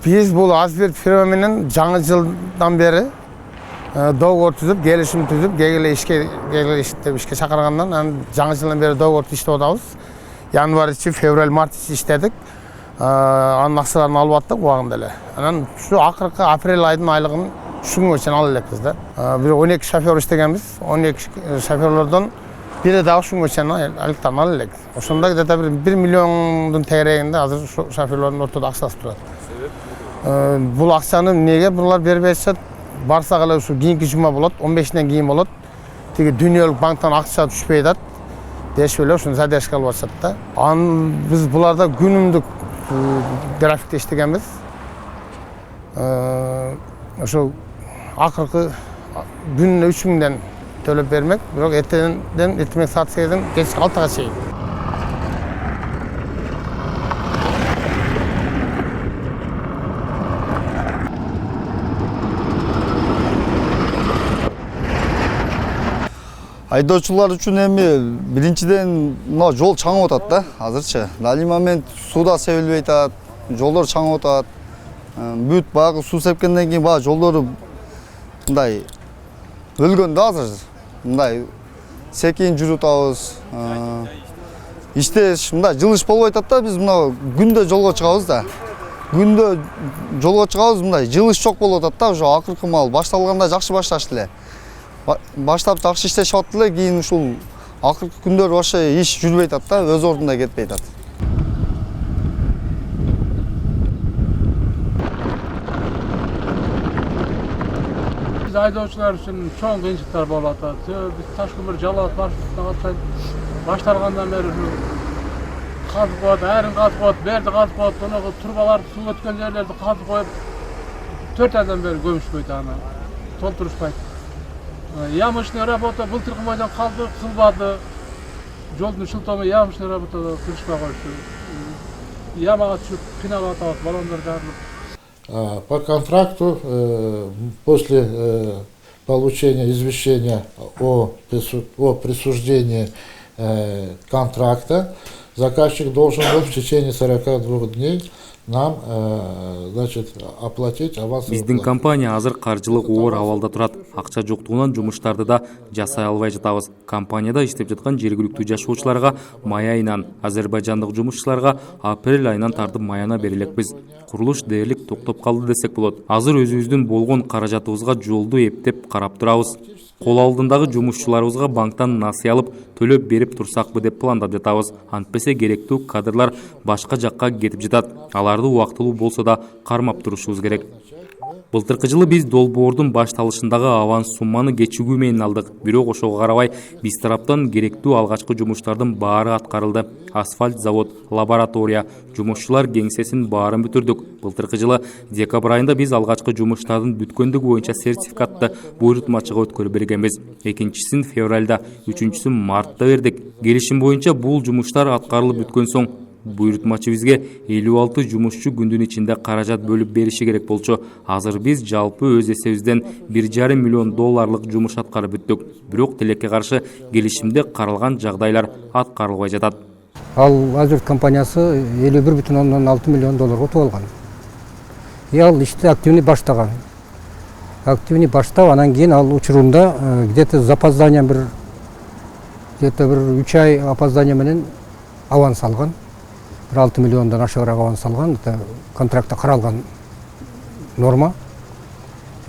Biz бұл Азберт феноменін жаңы жылдан бері договор түзіп, келісім түзіп, ішке шақырғаннан жаңы жылдан бері договор түзіп отырмыз. Январь іші, февраль, март іші іштедік. Анын ақшаларын алып аттық уағында эле. Анан şu акыркы апрель айдын айлығын 3 күн өчен алып элекпиз да. Бир 12 шофер иштегенбиз. 12 шоферлордон бири дагы 3 күн өчен айлыктарын алып элек. Ошондо где-то 1 миллиондун тегерегинде азыр шоферлордун ортодо акчасы турат. Бул акчаны неге булар бербейшет? Барсак эле ушу кийинки жума болот, 15-ден кийин болот. Тиги дүйнөлүк банктан акча түшпөй атат. Дешип эле ушуну задержка алып атышат да. Биз буларда күнүмдүк графикте иштегенбиз. Ошо акыркы күнүнө 3 миңден төлөп бермек, бирок эртең саат 8ден кечки 6га чейин. Айдоочулар үчүн эми биринчиден жол чаңып атат да, азырчы. Дали момент сууда себилбей атат, жолдор чаңып атат. Бүт багы суу сепкенден кийин багы жолдору мындай өлгөн да азыр. Мындай секин жүрүп атабыз. Иштеш мындай жылыш болбой атат да, биз мына күндө жолго чыгабыз да. Күндө жолго чыгабыз, мындай жылыш жок болуп атат да, ошо акыркы мал башталганда жакшы башташты эле. Баштап жакшы иштешип атты эле, кийин ушул акыркы күндөр вообще иш жүрбөй атат да, өз ордунда кетпей атат. Биз айдоочулар үчүн чоң кыйынчылыктар болуп атат. Биз таш көмүр жалап маршрутуна катсак, башталгандан бери казып коет, айрын казып коет, берди казып коет, оногу турбаларды суу өткөн жерлерди казып коюп 4 айдан бери көмүшпөйт аны. Толтурушпайт. Ямочная работа былтыркы майдан калды, кылбады. Жолдун шылтоому ямочная работада кырышпай коюшту. Ямага түшүп, кыйналып атат баллондар жарылып. По контракту, после получения извещения о присуждении контракта, заказчик должен был в течение 42 дней нам, оплатить авансовую плату. Биздин компания азыр каржылык оор абалда турат. Акча жоктугунан жумуштарды да жасай албай жатабыз. Компанияда иштеп жаткан жергиликтүү жашоочуларга май айынан, азербайжандык жумушчуларга апрель айынан тартып маяна берилекпиз. Курулуш дээрлик токтоп калды десек болот. Азыр өзүбүздүн болгон каражатыбызга жолду эптеп карап турабыз. Кол алдындагы жумушчуларыбызга банктан насыя алып төлөп берип турсакпы деп пландап жатабыз. Антпесе керектүү кадрлар башка жакка кетип жатат. Аларды убактылуу болсо да кармап турушубуз керек. Былтыркы жылы биз долбоордун башталышындагы аванс сумманы кечигүү менен алдык. Бирок ошого карабай биз тараптан керектүү алгачкы жумуштардын баары аткарылды. Асфальт завод, лаборатория, жумушчулар кеңсесин баарын бүтүрдүк. Былтыркы жылы декабрь айында биз алгачкы жумуштардын бүткөндүгү боюнча сертификатты буйрутмачыга өткөрүп бергенбиз. Экинчисин февралда, үчүнчүсүн мартта бердик. Келишим боюнча бул жумуштар аткарылып бүткөн соң буйрутмачы бизге 56 жумушчу күндүн ичинде каражат бөлүп бериши керек болчу. Азыр биз жалпы өз эсебибизден 1,5 миллион долларлык жумуш аткарып бүттүк. Бирок тилекке каршы келишимде каралган жагдайлар аткарылбай жатат. Ал Азберт компаниясы 51,6 миллион долларга утуп алган. Ал ишти активный баштаган. Активный баштап, анан кийин ал учурунда где-то с опозданием где-то 3 ай опоздание менен аванс алган. 6 миллиондан ашыгыраак аванс алган. Это контрактта каралган норма.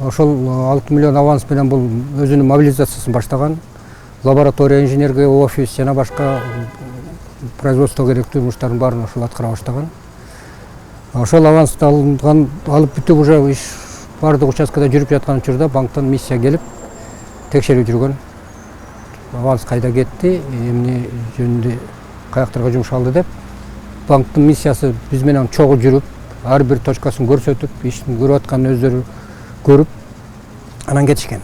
Ошол 6 миллион аванс менен бул өзүнүн мобилизациясын баштаган. Лаборатория, инженерге офис жана башка производство керектүү жумуштардын баарын ошол аткара баштаган. Ошол авансты алып бүтүп уже иш бардык участкада жүрүп жаткан учурда банктан миссия келип текшерип жүргөн. Аванс кайда кетти, эмне жөнүндө каяктарга жумуш алды деп. Банктын миссиясы биз менен чогуу жүрүп, ар бир точкасын көрсөтүп, иштин көрүп атканын өздөрү көрүп, анан кетишкен.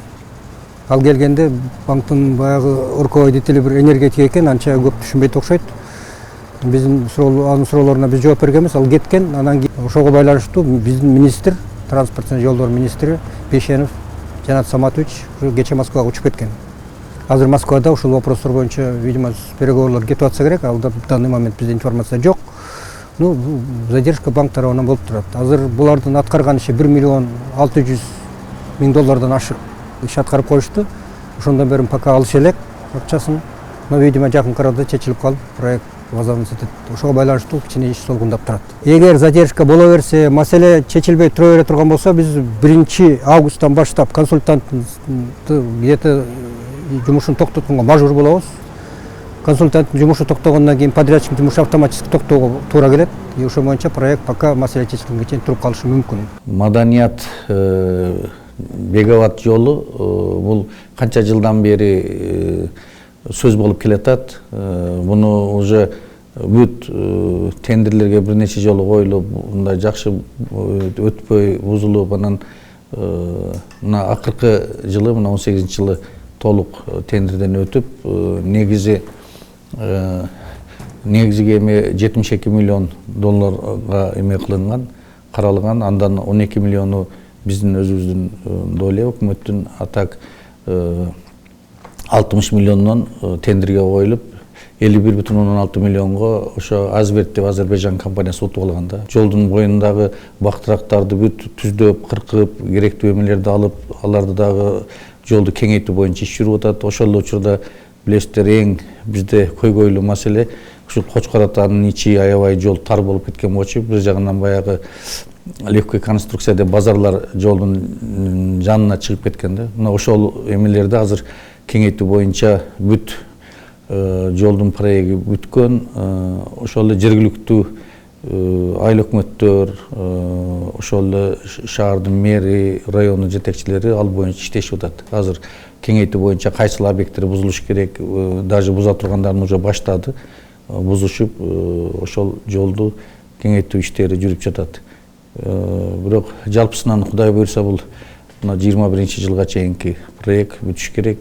Ал келгенде банктын баягы руководители бир энергетик экен, анча көп түшүнбөйт окшойт. Биздин анын суроолоруна биз жооп бергенбиз, ал кеткен. Анан ошого байланыштуу биздин министр, транспорт жана жолдор министри Бешенов Жанат Саматович кече Москвага учуп кеткен. Азыр Москвада ушул вопростор боюнча, видимо, переговорлор кетип атса керек. Ал в данный момент бизде информация жок. Ну, задержка банк тарабынан болуп турат. Азыр булардын аткарган иши 1 миллион 600 миң доллардан ашык иш аткарып коюшту. Ошондон бери пока алыша элек акчасын. Но, видимо, жакын арада чечилип калып, проект возобновить этет. Ошого байланыштуу кичине иш солгундап турат. Эгер задержка боло берсе, маселе чечилбей тура бере турган болсо, биз 1 августтан баштап консультантты где-то жумушун токтотконго мажбур болобуз. Консультанттын жумушу токтогондон кийин подрядчиктин жумушу автоматически токтоого туура келет. И ошол боюнча проект пока маселе чечилгенге чейин туруп калышы мүмкүн. Маданият Беговат жолу бул канча жылдан бери сөз болуп келатат. Буну уже бүт тендерлерге бир нече жолу коюлуп, мындай жакшы өтпөй, бузулуп, анан мына акыркы жылы, мына 18-жылы толук тендерден өтүп, негизги эме 72 миллион долларга эме кылынган, каралган. Андан 12 миллиону биздин өзүбүздүн доля, өкмөттүн, атак 60 миллиондон тендерге коюлуп, 51,6 миллионго ошо Азберт деп Азербайжан компаниясы утуп алган да. Жолдун боюндагы бактырактарды бүт түздөп, кыркып, керектүү эмелерди алып, аларды дагы жолду кеңейтүү боюнча иш жүрүп атат. Ошол учурда билесиздер, эң бизде көйгөйлүү маселе ушу Кочкор Атанын ичи аябай жол тар болуп кеткен болчу. Бир жагынан баягы легкий конструкция деп базарлар жолдун жанына чыгып кеткен да. Мына ошол эмелерди азыр кеңейтүү боюнча бүт жолдун проекти бүткөн. Ошол эле жергиликтүү айыл өкмөттөр, ошол эле шаардын мэри, райондун жетекчилери ал боюнча иштешип атат. Азыр кеңейтүү боюнча кайсыл объекттер бузулуш керек, даже буза тургандарын уже баштады. Бузушуп, ошол жолду кеңейтүү иштери жүрүп жатат. Бирок жалпысынан Кудай буйрса бул 21-жылга чейинки проект бүтүш керек.